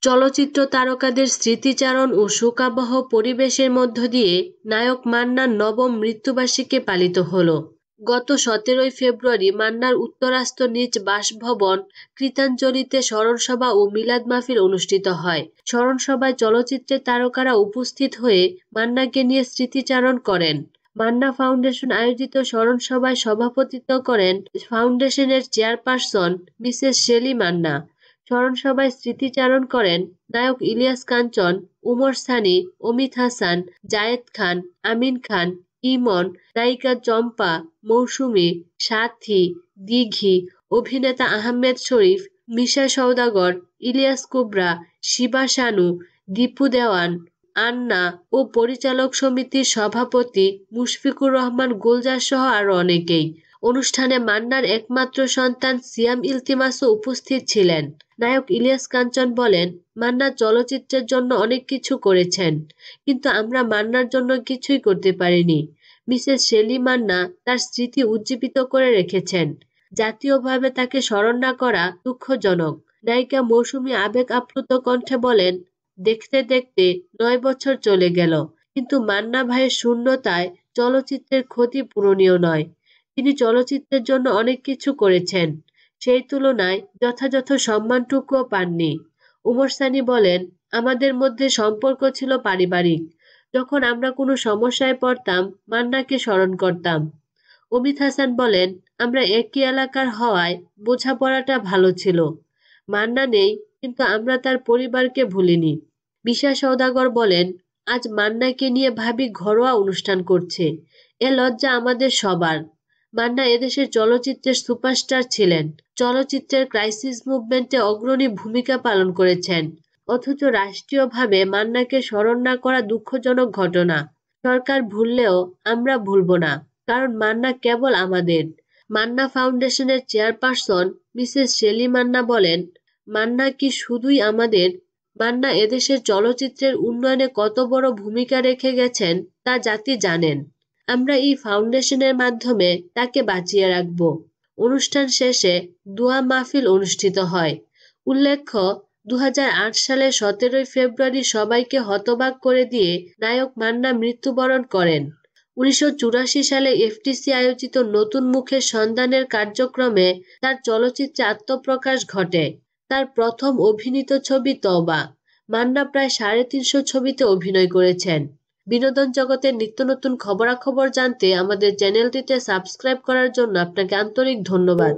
চলচ্চিত্র তারকাদের স্মৃতিচারণ ও শোকাবহ পরিবেশের মধ্য দিয়ে নায়ক মান্নার নবম মৃত্যুবার্ষিকী পালিত হলো। গত 17 ফেব্রুয়ারি মান্নার উত্তরাস্ত নিজ বাসভবন কৃতাঞ্জলিতে স্মরণসভা ও মিলাদ মাহফিল অনুষ্ঠিত হয়। স্মরণসভায় চলচ্চিত্রের তারকারা উপস্থিত হয়ে মান্নাকে নিয়ে স্মৃতিচারণ করেন। মান্না ফাউন্ডেশন আয়োজিত স্মরণসভায় সভাপতিত্ব করেন ফাউন্ডেশনের চেয়ারপারসন মিসেস শেলি মান্না। স্মরণসভায় স্মৃতিচারণ করেন নায়ক ইলিয়াস কাঞ্চন, উমর সানি, অমিত হাসান, জায়েদ খান, আমিন খান, ইমন, নায়িকা চম্পা, মৌসুমী, সাথী, দিঘি, অভিনেতা আহমেদ শরীফ, মিশা সওদাগর, ইলিয়াস কুবরা, শিবা শানু, দীপু দেওয়ান, আন্না ও পরিচালক সমিতির সভাপতি মুশফিকুর রহমান গুলজার সহ আরো অনেকেই। অনুষ্ঠানে মান্নার একমাত্র সন্তান সিয়াম ইলতিমাসও উপস্থিত ছিলেন। নায়ক ইলিয়াস কাঞ্চন বলেন, মান্না চলচ্চিত্রের জন্য অনেক কিছু করেছেন, কিন্তু আমরা মান্নার জন্য কিছুই করতে পারিনি। মিসেস শেলি মান্না তার স্মৃতি উজ্জীবিত করে রেখেছেন। জাতীয়ভাবে তাকে স্মরণ না করা দুঃখজনক। নায়িকা মৌসুমী আবেগ আপ্লুত কণ্ঠে বলেন, দেখতে দেখতে 9 বছর চলে গেল, কিন্তু মান্না ভাইয়ের শূন্যতায় চলচ্চিত্রের ক্ষতি পূরণীয় নয়। তিনি চলচ্চিত্রের জন্য অনেক কিছু করেছেন, সেই তুলনায় যথাযথ সম্মানটুকুও পাননি। উমর সানি বলেন, আমাদের মধ্যে সম্পর্ক ছিল পারিবারিক। যখন আমরা কোনো সমস্যায় পড়তাম মান্নাকে স্মরণ করতাম। অমিত হাসান বলেন, আমরা একই এলাকার হওয়ায় বোঝাপড়াটা ভালো ছিল। মান্না নেই, কিন্তু আমরা তার পরিবারকে ভুলিনি। মিশা সওদাগর বলেন, আজ মান্নাকে নিয়ে ভাবি ঘরোয়া অনুষ্ঠান করছে। এ লজ্জা আমাদের সবার। মান্না এদেশের চলচ্চিত্রের সুপারস্টার ছিলেন। চলচ্চিত্রের ক্রাইসিস মুভমেন্টে অগ্রণী ভূমিকা পালন করেছেন। অথচ রাষ্ট্রীয়ভাবে মান্নাকে স্মরণ না করা দুঃখজনক ঘটনা। সরকার ভুললেও আমরা ভুলব না, কারণ মান্না কেবল আমাদের। মান্না ফাউন্ডেশনের চেয়ারপারসন মিসেস শেলি মান্না বলেন, মান্না কি শুধুই আমাদের? মান্না এদেশের চলচ্চিত্রের উন্নয়নে কত বড় ভূমিকা রেখে গেছেন তা জাতি জানেন। আমরা এই ফাউন্ডেশনের মাধ্যমে তাকে বাঁচিয়ে রাখব। অনুষ্ঠান শেষে দোয়া মাহফিল অনুষ্ঠিত হয়। উল্লেখ্য, 2008 সালের 17 ফেব্রুয়ারি সবাইকে হতবাক করে দিয়ে নায়ক মান্না মৃত্যুবরণ করেন। 1984 সালে এফটিসি আয়োজিত নতুন মুখের সন্ধানের কার্যক্রমে তার চলচ্চিত্রে আত্মপ্রকাশ ঘটে। তার প্রথম অভিনীত ছবি তওবা। মান্না প্রায় 350 ছবিতে অভিনয় করেছেন। বিনোদন জগতের নিত্য নতুন খবরাখবর জানতে আমাদের চ্যানেলটিতে সাবস্ক্রাইব করার জন্য আপনাকে আন্তরিক ধন্যবাদ।